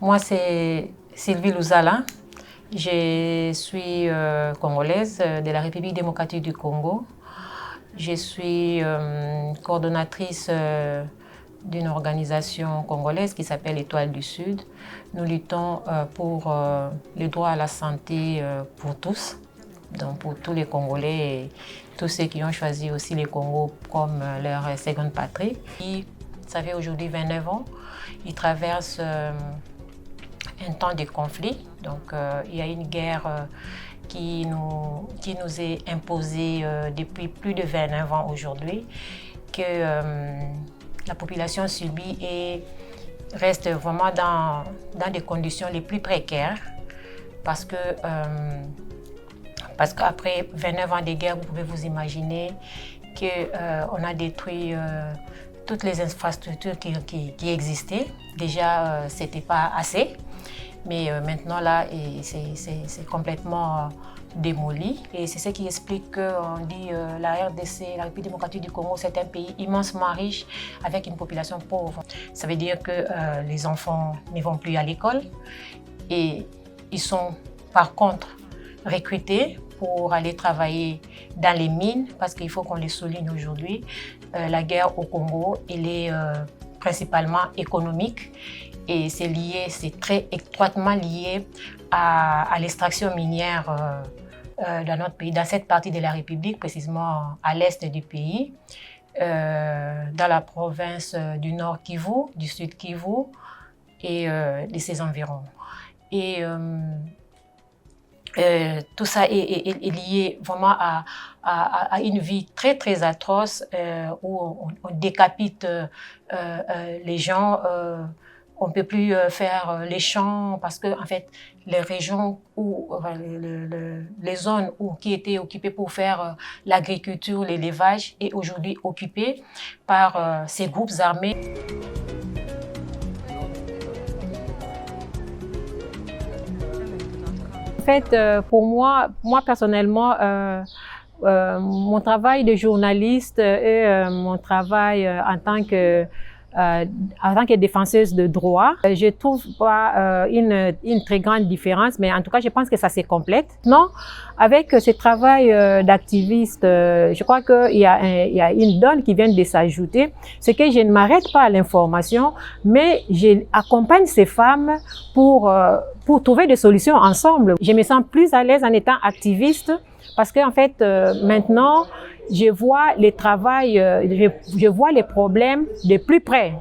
Moi, c'est Sylvie Louzala. Je suis congolaise de la République démocratique du Congo. Je suis coordonnatrice d'une organisation congolaise qui s'appelle Étoile du Sud. Nous luttons pour le droit à la santé pour tous, donc pour tous les Congolais et tous ceux qui ont choisi aussi le Congo comme leur seconde patrie. Ça fait aujourd'hui 29 ans. Ils traversent un temps de conflit. Donc il y a une guerre qui nous est imposée depuis plus de 29 ans aujourd'hui, que la population subit et reste vraiment dans des conditions les plus précaires parce qu'après 29 ans de guerre, vous pouvez vous imaginer qu'on a détruit toutes les infrastructures qui existaient. Déjà, ce n'était pas assez, mais maintenant là, c'est complètement démoli. Et c'est ce qui explique qu'on dit la RDC, la République démocratique du Congo, c'est un pays immensement riche avec une population pauvre. Ça veut dire que les enfants ne vont plus à l'école et ils sont par contre recrutés pour aller travailler dans les mines, parce qu'il faut qu'on les souligne aujourd'hui. La guerre au Congo, elle est principalement économique et c'est très étroitement lié à l'extraction minière dans notre pays, dans cette partie de la République, précisément à l'est du pays, dans la province du Nord Kivu, du Sud Kivu et de ses environs. Et tout ça est lié vraiment à une vie très très atroce où on décapite les gens, on ne peut plus faire les champs parce que en fait les régions les zones qui étaient occupées pour faire l'agriculture, l'élevage est aujourd'hui occupée par ces groupes armés. En fait, pour moi personnellement, mon travail de journaliste et mon travail en tant que défenseuse de droits, je ne trouve pas une très grande différence, mais en tout cas, je pense que ça se complète. Non, avec ce travail d'activiste, je crois qu'il y a une donne qui vient de s'ajouter, c'est que je ne m'arrête pas à l'information, mais j'accompagne ces femmes pour trouver des solutions ensemble. Je me sens plus à l'aise en étant activiste parce qu'en fait, maintenant, je vois je vois les problèmes de plus près.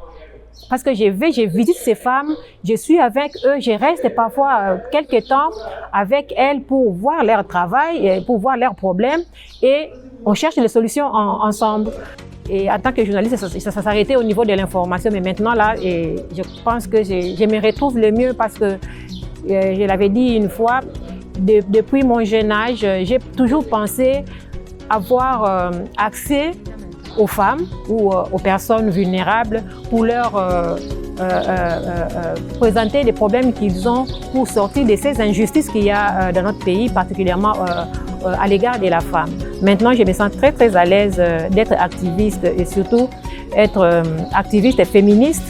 Parce que je visite ces femmes, je suis avec eux, je reste parfois quelques temps avec elles pour voir leur travail, pour voir leurs problèmes et on cherche des solutions ensemble. Et en tant que journaliste, ça s'arrêtait au niveau de l'information, mais maintenant là, je pense que je me retrouve le mieux parce que, je l'avais dit une fois, depuis mon jeune âge, j'ai toujours pensé avoir accès aux femmes ou aux personnes vulnérables pour leur présenter les problèmes qu'ils ont pour sortir de ces injustices qu'il y a dans notre pays, particulièrement à l'égard de la femme. Maintenant, je me sens très très à l'aise d'être activiste et surtout être activiste et féministe